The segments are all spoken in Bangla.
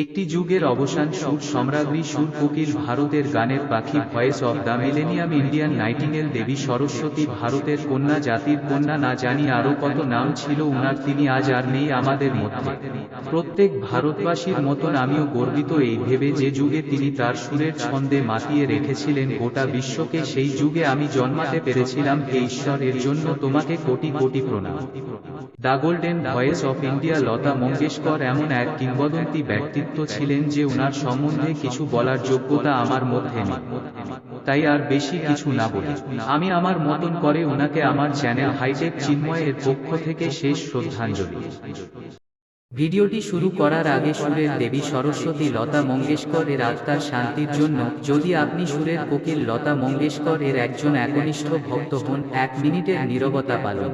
একটি যুগের অবসান। সুর সম্রাজ্ঞী, সুর কোকিল, ভারতের গানের পাখি, voice of the millennium, Indian nightingale, Devi Saraswati, ভারতের কন্যা, জাতির কন্যা, না জানি আরো কত নাম ছিল উনার। তিনি আজ আর নেই আমাদের মধ্যে। প্রত্যেক ভারতবাসীর মতন আমিও গর্বিত এই ভেবে যে যুগে তিনি তার সুরের ছন্দে মাতিয়ে রেখেছিলেন গোটা বিশ্বকে, সেই যুগে আমি জন্মাতে পেরেছিলাম। হে ঈশ্বর, এর জন্য তোমাকে কোটি কোটি প্রণাম। The golden voice of India. Lata Mangeshkar এমন এক কিংবদন্তি ব্যক্তিত্ব ছিলেন যে উনার সম্বন্ধে কিছু বলার যোগ্যতা আমার মধ্যে নেই। তাই আর বেশি কিছু না বলে আমি আমার মতন করে উনাকে আমার চ্যানেল হাইটেক চিন্ময় এর পক্ষ থেকে শেষ শ্রদ্ধাঞ্জলি। ভিডিওটি শুরু করার আগে সুরের দেবী সরস্বতী লতা মঙ্গেশকর এর আত্মার শান্তির জন্য যদি আপনি সুরের কোকিল লতা মঙ্গেশকর এর একজন একনিষ্ঠ ভক্ত হন, 1 মিনিটের নীরবতা পালন।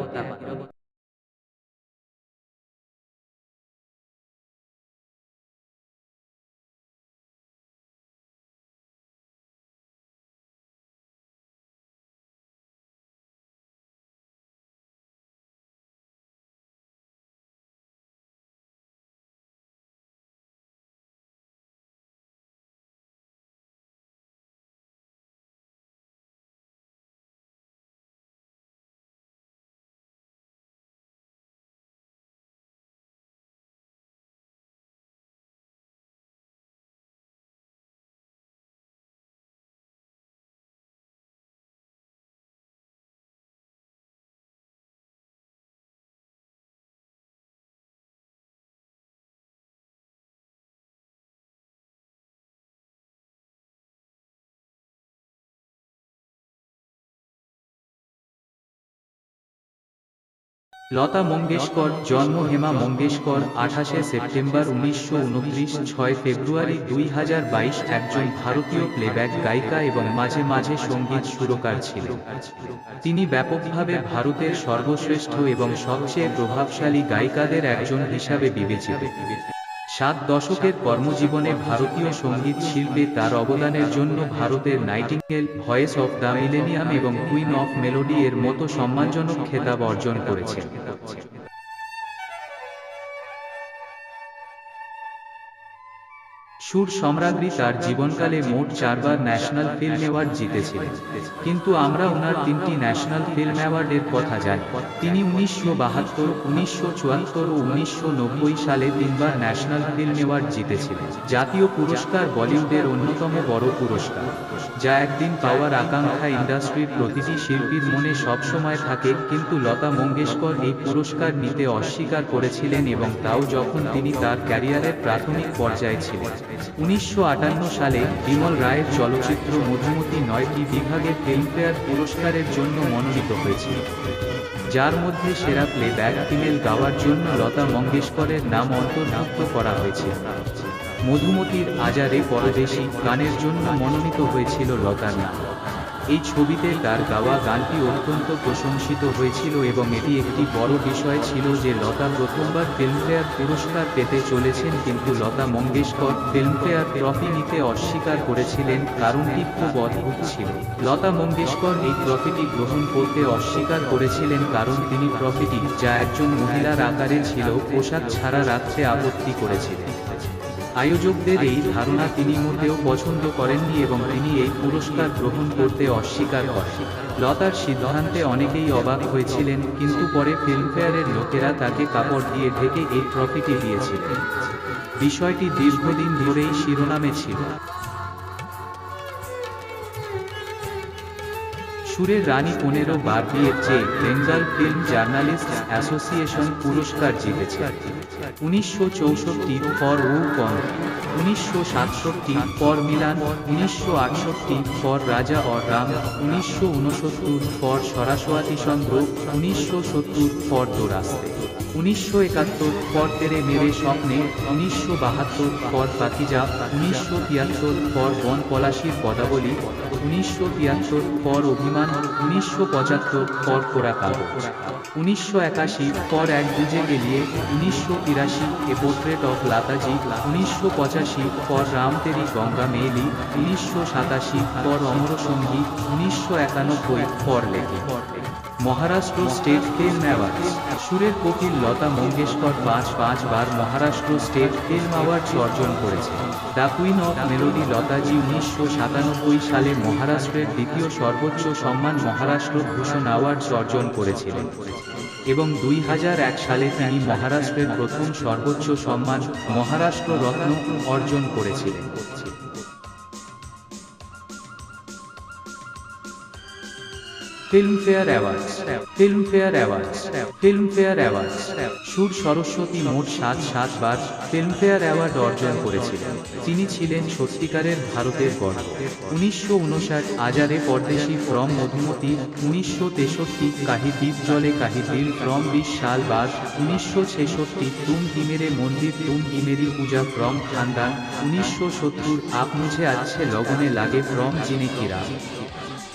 লতা মঙ্গেশকর জন্ম হেমা মঙ্গেশকর 28শে সেপ্টেম্বর 1929, 6 ফেব্রুয়ারি 2022 একজন ভারতীয় প্লেব্যাক গায়িকা এবং মাঝে মাঝে সঙ্গীত সুরকার ছিলেন। তিনি ব্যাপকভাবে ভারতের সর্বশ্রেষ্ঠ এবং সবচেয়ে প্রভাবশালী গায়িকাদের একজন হিসাবে বিবেচিত। 7 দশকের কর্মজীবনে ভারতীয় সঙ্গীত শিল্পে তার অবদানের জন্য ভারতের nightingale, voice of the millennium এবং কুইন অফ মেলোডি এর মতো সম্মানজনক খেতাব অর্জন করেছেন। সুর সম্রাজ্ঞী তার জীবনকালে মোট 4 বার ন্যাশনাল ফিল্ম অ্যাওয়ার্ড জিতেছিলেন, কিন্তু আমরা ওনার 3টি ন্যাশনাল ফিল্ম অ্যাওয়ার্ডের কথা জানি। তিনি 1972, 1974 ও 1990 সালে 3 বার ন্যাশনাল ফিল্ম অ্যাওয়ার্ড জিতেছিলেন। জাতীয় পুরস্কার বলিউডের অন্যতম বড় পুরস্কার, যা একদিন পাওয়ার আকাঙ্ক্ষা ইন্ডাস্ট্রির প্রতিটি শিল্পীর মনে সবসময় থাকে, কিন্তু লতা মঙ্গেশকর এই পুরস্কার নিতে অস্বীকার করেছিলেন, এবং তাও যখন তিনি তার ক্যারিয়ারের প্রাথমিক পর্যায়ে ছিলেন। 1958 সালে বিমল রায়ের চলচ্চিত্র মধুমতি 9টি বিভাগে ফিল্মফেয়ার পুরস্কারের জন্য মনোনীত হয়েছিল, যার মধ্যে সেরা প্লেব্যাক ফিমেল গাওয়ার জন্য লতা মঙ্গেশকরের নাম অন্তর্ভুক্ত করা হয়েছিল। মধুমতির আজারে পরদেশী গানের জন্য মনোনীত হয়েছিল লতার নাম। এই ছবিতে তার গাওয়া গানটি অত্যন্ত প্রশংসিত হয়েছিল, এবং এটি একটি বড় বিষয় ছিল যে লতা প্রথমবার ফিল্মফেয়ার পুরস্কার পেতে চলেছেন, কিন্তু লতা মঙ্গেশকর ফিল্মফেয়ার ট্রফি নিতে অস্বীকার করেছিলেন। কারণটি খুব অদ্ভুত ছিল। লতা মঙ্গেশকর এই ট্রফিটি গ্রহণ করতে অস্বীকার করেছিলেন কারণ তিনি ট্রফিটি, যা একজন মহিলার আকারে ছিল, পোশাক ছাড়া রাখতে আপত্তি করেছিলেন। আয়োজকদের এই ধারণা তিনি মোটেও পছন্দ করেননি এবং তিনি এই পুরস্কার গ্রহণ করতে অস্বীকার করেন। লতার সিদ্ধান্তে অনেকেই অবাক হয়েছিলেন, কিন্তু পরে ফিল্মফেয়ারের লোকেরা তাকে কাপড় দিয়ে ঢেকে এই ট্রফিটি দিয়েছিলেন। বিষয়টি দীর্ঘদিন ধরেই শিরোনামে ছিল। সুরের রানী 15 বার বিয়ের চেয়ে বেঙ্গল ফিল্ম জার্নালিস্টস অ্যাসোসিয়েশন পুরস্কার জিতেছে। 1964 for Woh Kaun, 1967 for Milan, 1968 for Raja Aur Ram, 1969 for Saraswati Chandra, 1970 for Do Raaste, 1971 for Tere Mere স্বপ্নে, 1972 ফর পাকিজা, 1973 ফর বন পলাশির পদাবলী, 1973 ফর অভিমান, 1975 ফর কোরা কাগজ, 1981 ফর এক দুজে গেলিয়ে, 1983 এ পোর্ট্রেট অফ লাতাজি, 1985 ফর রাম তেরি গঙ্গা মেলি, 1987 ফর অমর সঙ্গী, 1991 ফর লেকে। Maharashtra state film awards. সুরের কোকিল লতা মঙ্গেশকর পাঁচবার মহারাষ্ট্র স্টেট ফিল্ম অ্যাওয়ার্ডস অর্জন করেছে। দ্য কুইন অফ মেলোডি লতাজি 1997 সালে মহারাষ্ট্রের দ্বিতীয় সর্বোচ্চ সম্মান মহারাষ্ট্র ভূষণ অ্যাওয়ার্ডস অর্জন করেছিলেন এবং 2001 সালে তিনি মহারাষ্ট্রের প্রথম সর্বোচ্চ সম্মান মহারাষ্ট্র রত্ন অর্জন করেছিলেন। Filmfare awards. Filmfare awards. Filmfare awards. সুর সরস্বতী মোট 7 বার ফিল্মফেয়ার অ্যাওয়ার্ড অর্জন করেছিলেন। তিনি ছিলেন সত্যিকারের ভারতের গর্ব। 1959 আজারে পরদেশি ফ্রম মধুমতি, 1963 কাহি দ্বীপ জলে কাহি দিল ফ্রম 20 সাল বাদ, 1966 তুম কি মেরে মন্দির তুম কি মেরি পূজা ফ্রম খানদান, 1970 আপ মুঝে আচ্ছে লগনে লাগে ফ্রম জিনে কি রাত,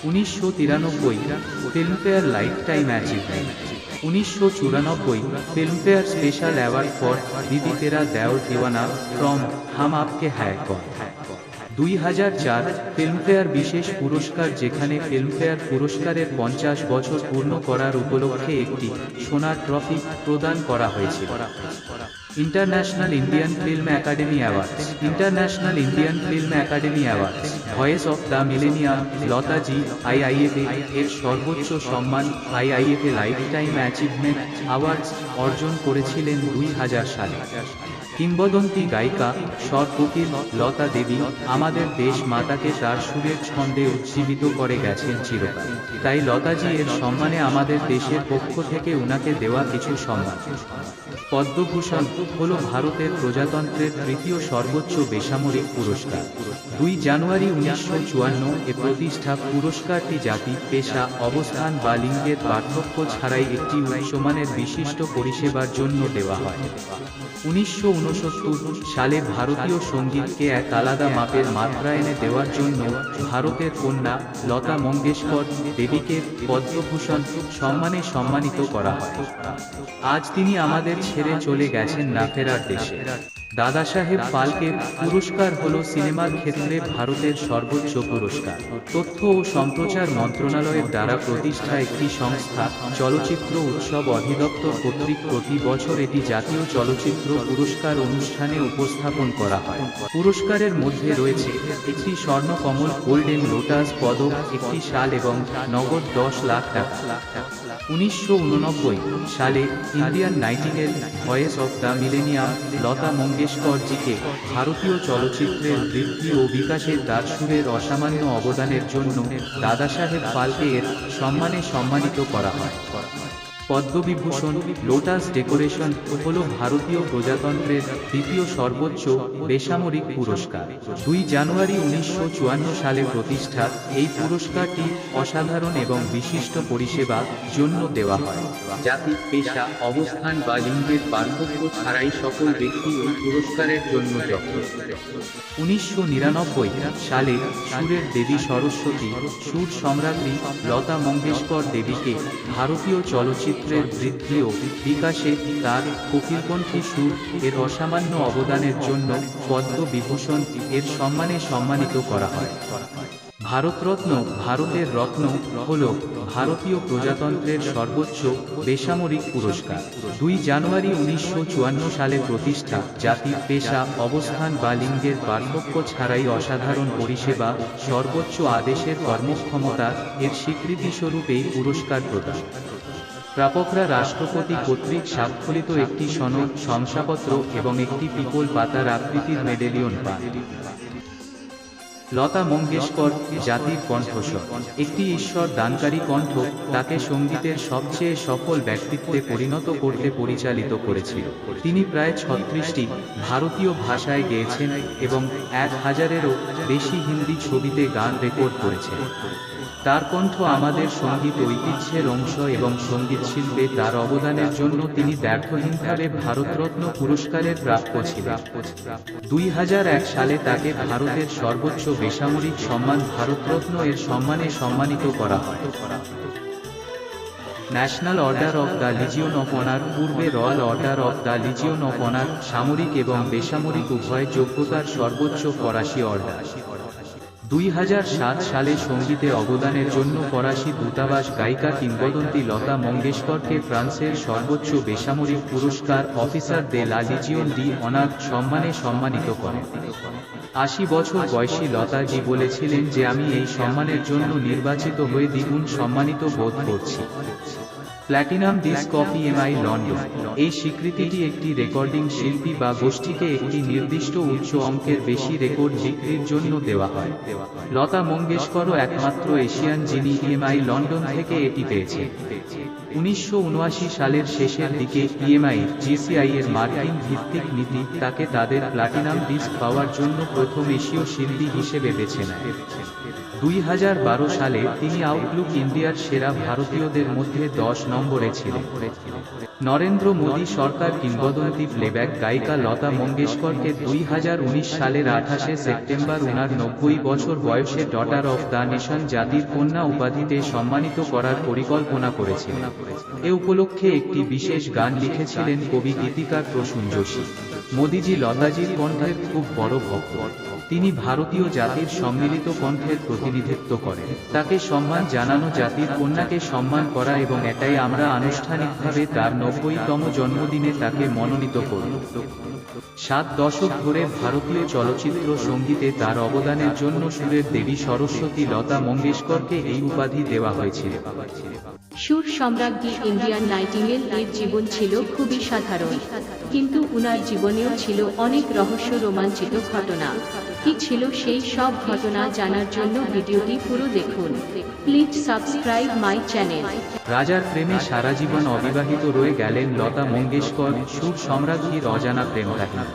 1993 Filmfare life time achievement, 1994 Filmfare special award for দিদি তেরা দেওর দিওয়ানা ফ্রম হাম আপকে হ্যায় কৌন, 2004 ফিল্মফেয়ার বিশেষ পুরস্কার, যেখানে ফিল্মফেয়ার পুরস্কারের 50 বছর পূর্ণ করার উপলক্ষে একটি সোনার ট্রফি প্রদান করা হয়েছিল। International Indian film academy awards. International Indian film academy awards. Voice of the millennium Lataji IIFA এর সর্বোচ্চ সম্মান IIFA life time achievement awards অর্জন করেছিলেন 2000 সালে। কিংবদন্তি গায়িকা স্বর কোকিল লতা দেবী আমাদের দেশ মাতাকে তার সুরের ছন্দে উজ্জীবিত করে গেছেন চিরকাল। তাই লতাজি এর সম্মানে আমাদের দেশের পক্ষ থেকে উনাকে দেওয়া কিছু সম্মান। পদ্মভূষণ হল ভারতের প্রজাতন্ত্রের তৃতীয় সর্বোচ্চ বেসামরিক পুরস্কার। 2 জানুয়ারি 1954 এ প্রতিষ্ঠা। পুরস্কারটি জাতি, পেশা, অবস্থান বা লিঙ্গের পার্থক্য ছাড়াই একটি উচ্চমানের বিশিষ্ট পরিষেবার জন্য দেওয়া হয়। 1969 সালে ভারতীয় সঙ্গীতকে এক আলাদা মাপের মাত্রা এনে দেওয়ার জন্য ভারতের কন্যা লতা মঙ্গেশকর দেবীকে পদ্মভূষণ সম্মানে সম্মানিত করা হয়। আজ তিনি আমাদের ছেড়ে চলে গেছেন না ফেরার দেশে। দাদাসাহেব ফালকে পুরস্কার হল সিনেমার ক্ষেত্রে ভারতের সর্বোচ্চ পুরস্কার। তথ্য ও সম্প্রচার মন্ত্রণালয়ের দ্বারা প্রতিষ্ঠা একটি সংস্থা, চলচ্চিত্র উৎসব অধিদপ্তর কর্তৃক প্রতি বছর এটি জাতীয় চলচ্চিত্র পুরস্কার অনুষ্ঠানে উপস্থাপন করা হয়। পুরস্কারের মধ্যে রয়েছে একটি স্বর্ণকমল গোল্ডেন লোটাস পদক, একটি শাল এবং নগদ 10 লাখ টাকা। 1989 সালে Indian nightingale voice of the millennium Lata মঙ্গেশকরজিকে ভারতীয় চলচ্চিত্রের বৃদ্ধি ও বিকাশের তার সুরের অসামান্য অবদানের জন্য দাদাসাহেব ফালকে এর সম্মানে সম্মানিত করা হয়। পদ্মবিভূষণ লোটাস ডেকোরেশন হল ভারতীয় প্রজাতন্ত্রের দ্বিতীয় সর্বোচ্চ বেসামরিক পুরস্কার। 2 জানুয়ারি 1954 সালে প্রতিষ্ঠা। এই পুরস্কারটি অসাধারণ এবং বিশিষ্ট পরিষেবার জন্য দেওয়া হয়। জাতি, পেশা, অবস্থান বা লিঙ্গের পার্থক্য ছাড়াই সকল ব্যক্তি এই পুরস্কারের জন্য যোগ্য। 1999 সালে সুরের দেবী সরস্বতী সুর সম্রাজ্ঞী লতা মঙ্গেশকর দেবীকে ভারতীয় চলচ্চিত্রের বৃদ্ধি ও বিকাশে তার কোকিলকণ্ঠী সুর এর অসামান্য অবদানের জন্য পদ্মবিভূষণ এর সম্মানে সম্মানিত করা হয়। ভারতরত্ন ভারতের রত্ন হল ভারতীয় প্রজাতন্ত্রের সর্বোচ্চ বেসামরিক পুরস্কার। 2 জানুয়ারি 1954 সালে প্রতিষ্ঠা। জাতি, পেশা, অবস্থান বা লিঙ্গের পার্থক্য ছাড়াই অসাধারণ পরিষেবা, সর্বোচ্চ আদেশের কর্মক্ষমতা এর স্বীকৃতিস্বরূপ এই পুরস্কার প্রদান। প্রাপকরা রাষ্ট্রপতি কর্তৃক স্বাক্ষরিত একটি সনদ, শংসাপত্র এবং একটি পিপল পাতার আকৃতির মেডেলিয়ন পান। লতা মঙ্গেশকর জাতির কণ্ঠস্বর। একটি ঈশ্বর দানকারী কণ্ঠ তাকে সঙ্গীতের সবচেয়ে সফল ব্যক্তিত্বে পরিণত করতে পরিচালিত করেছিল। তিনি প্রায় 36টি ভারতীয় ভাষায় গেয়েছেন এবং 1000-এরও বেশি হিন্দি ছবিতে গান রেকর্ড করেছেন। তার কণ্ঠ আমাদের সঙ্গীত ঐতিহ্যের অংশ এবং সঙ্গীত শিল্পে তার অবদানের জন্য তিনি ব্যর্থহীনভাবে ভারতরত্ন পুরস্কারের প্রাপ্য ছিলেন। 2001 সালে তাকে ভারতের সর্বোচ্চ বেসামরিক সম্মান ভারতরত্ন এর সম্মানে সম্মানিত করা হয়। National order of the legion of honour পূর্বে royal order of the legion of honour সামরিক এবং বেসামরিক উভয় যোগ্যতার সর্বোচ্চ ফরাসি অর্ডার। 2007 সালে সঙ্গীতে অবদানের জন্য ফরাসি দূতাবাস গায়িকা কিংবদন্তি লতা মঙ্গেশকরকে ফ্রান্সের সর্বোচ্চ বেসামরিক পুরস্কার অফিসার দে লা লিজিয়ন ডি অনার সম্মানে সম্মানিত করে। 80 বছর বয়সী লতাজি বলেছিলেন যে আমি এই সম্মানের জন্য নির্বাচিত হয়ে দ্বিগুণ সম্মানিত বোধ করছি। Platinum disc of EMI London. এই স্বীকৃতিটি একটি রেকর্ডিং শিল্পী বা গোষ্ঠীকে একটি নির্দিষ্ট উচ্চ অঙ্কের বেশি রেকর্ড বিক্রির জন্য দেওয়া হয়। লতা মঙ্গেশকরও একমাত্র এশিয়ান যিনি ইএমআই লন্ডন থেকে এটি পেয়েছে। 1979 সালের শেষের দিকে ইএমআই জিসিআই এর মার্কিন ভিত্তিক নীতি তাকে তাদের প্ল্যাটিনাম ডিস্ক পাওয়ার জন্য প্রথম এশীয় শিল্পী হিসেবে বেছে নেয়। 2012 সালে তিনি আউটলুক ইন্ডিয়ার সেরা ভারতীয়দের মধ্যে 10 নম্বরে ছিলেন। নরেন্দ্র মোদী সরকার কিংবদন্তি প্লেব্যাক গায়িকা লতা মঙ্গেশকরকে 2019 সালের 28 সেপ্টেম্বর উনার 90 বছর বয়সে ডটার অফ দ্য নেশন জাতির কন্যা উপাধিতে সম্মানিত করার পরিকল্পনা করেছিলেন। এ উপলক্ষে একটি বিশেষ গান লিখেছিলেন কবি গীতিকার প্রসূন যোশী। মোদীজি লতাজির কণ্ঠের খুব বড় ভক্ত। তিনি ভারতীয় জাতির সম্মিলিত কণ্ঠের প্রতিনিধিত্ব করেন। তাকে সম্মান জানানো জাতির কন্যাকে সম্মান করা এবং এটাই আমরা আনুষ্ঠানিকভাবে তার 90তম জন্মদিনে তাকে মনোনীত করি। 7 দশক ধরে ভারতীয় চলচ্চিত্র সঙ্গীতে তার অবদানের জন্য সুরের দেবী সরস্বতী লতা মঙ্গেশকরকে এই উপাধি দেওয়া হয়েছিল। সুর সম্রাজ্ঞী ইন্ডিয়ান নাইটিঙ্গেল এর জীবন ছিল খুবই সাধারণ, কিন্তু উনার জীবনেও ছিল অনেক রহস্য রোমাঞ্চিত ঘটনা। কি ছিল সেই সব ঘটনা জানার জন্য ভিডিওটি পুরো দেখুন। Please subscribe my channel. রাজার প্রেমে সারা জীবন অবিবাহিত রয়ে গেলেন লতা মঙ্গেশকর, সুর সম্রাজ্ঞীর অজানা প্রেম কাহিনী।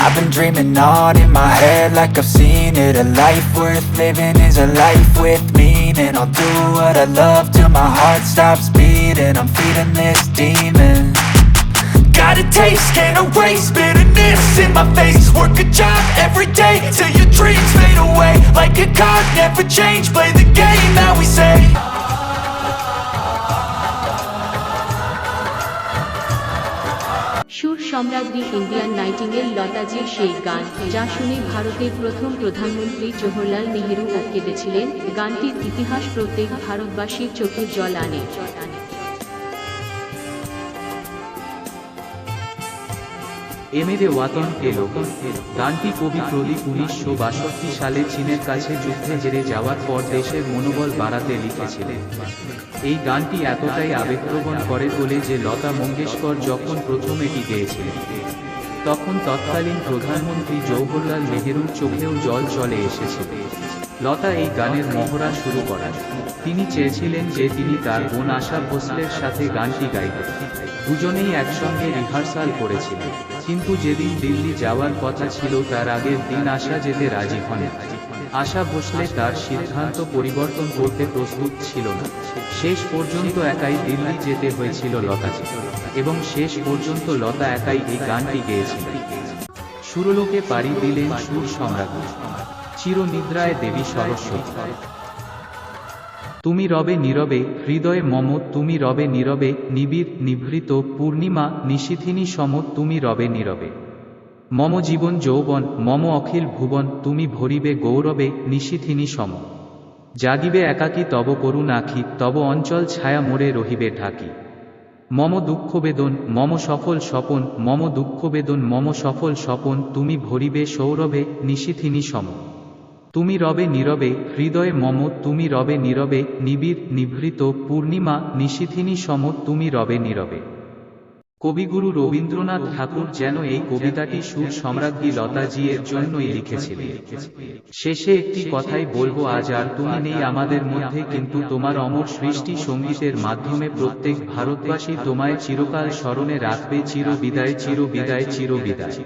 I've been dreaming on in my head like I've seen it. A life worth living is a life with meaning. I'll do what I love till my heart stops beating. I'm feeding this demon. Got a taste, can't erase bitterness in my face. Work a job every day till your dreams fade away. Like a card, never change, play the game that we say. সুর সম্রাজ্ঞী ইন্ডিয়ান নাইটিঙ্গেল লতাজির সেই গান, যা শুনে ভারতের প্রথম প্রধানমন্ত্রী জওহরলাল নেহেরু কেঁদেছিলেন। গানটির ইতিহাস প্রত্যেক ভারতবাসীর চোখে জল আনে। এমেরে ওয়াতন কে লোগন, গানটি কবি প্রদীপ 1962 সালে চীনের কাছে যুদ্ধে হেরে যাওয়ার পর দেশের মনোবল বাড়াতে লিখেছিলেন। এই গানটি এতটাই আবেগপ্রবণ করে তোলে যে লতা মঙ্গেশকর যখন প্রথম এটি গেয়েছিলেন, তখন তৎকালীন প্রধানমন্ত্রী জওহরলাল নেহেরুর চোখেও জল চলে এসেছিল। লতা এই গানের মহড়া শুরু করেন। তিনি চেয়েছিলেন যে তিনি তার বোন আশা ভোসলের সাথে গানটি গাইবেন। দুজনেই একসঙ্গে রিহার্সাল করেছিলেন, কিন্তু যেদিন দিল্লি যাওয়ার কথা ছিল তার আগের দিন আশা যেতে রাজি হন। আশা ভোসলে তার সিদ্ধান্ত পরিবর্তন করতে প্রস্তুত ছিল না। শেষ পর্যন্ত একাই দিল্লি যেতে হয়েছিল লতাকে, এবং শেষ পর্যন্ত লতা একাই এই গানটি গেয়েছিলেন। সুরলোকে পাড়ি দিলেন সুর সম্রাজ্ঞী, চিরনিদ্রায় দেবী সরস্বতী। তুমি রবে নীরবে হৃদয়ে মম, তুমি রবে নীরবে নিবিড় নিভৃত পূর্ণিমা নিশীথিনী সম, তুমি রবে নীরবে। মম জীবন যৌবন মম অখিল ভুবন, তুমি ভরিবে গৌরবে নিশীথিনী সম। জাগিবে একাকী তব করুণ আখি, তব অঞ্চল ছায়া মোরে রহিবে ঢাকি। মম দুঃখ বেদন মম সফল স্বপন, মম দুঃখ বেদন মম সফল স্বপন, তুমি ভরিবে সৌরভে নিশীথিনী সম। তুমি রবে নীরবে হৃদয়ে মম, তুমি রবে নীরবে নিবিড় নিভৃত পূর্ণিমা নিশীথিনী সম, তুমি রবে নীরবে। কবিগুরু রবীন্দ্রনাথ ঠাকুর যেন এই কবিতাটি সুর সম্রাজ্ঞী লতাজি এর জন্যই লিখেছিলেন। শেষে একটি কথাই বলবো, আজ আর তুমি নেই আমাদের মধ্যে, কিন্তু তোমার অমর সৃষ্টি সঙ্গীতের মাধ্যমে প্রত্যেক ভারতবাসী তোমায় চিরকাল স্মরণে রাখবে। চির বিদায় চির বিদায় চির বিদায়।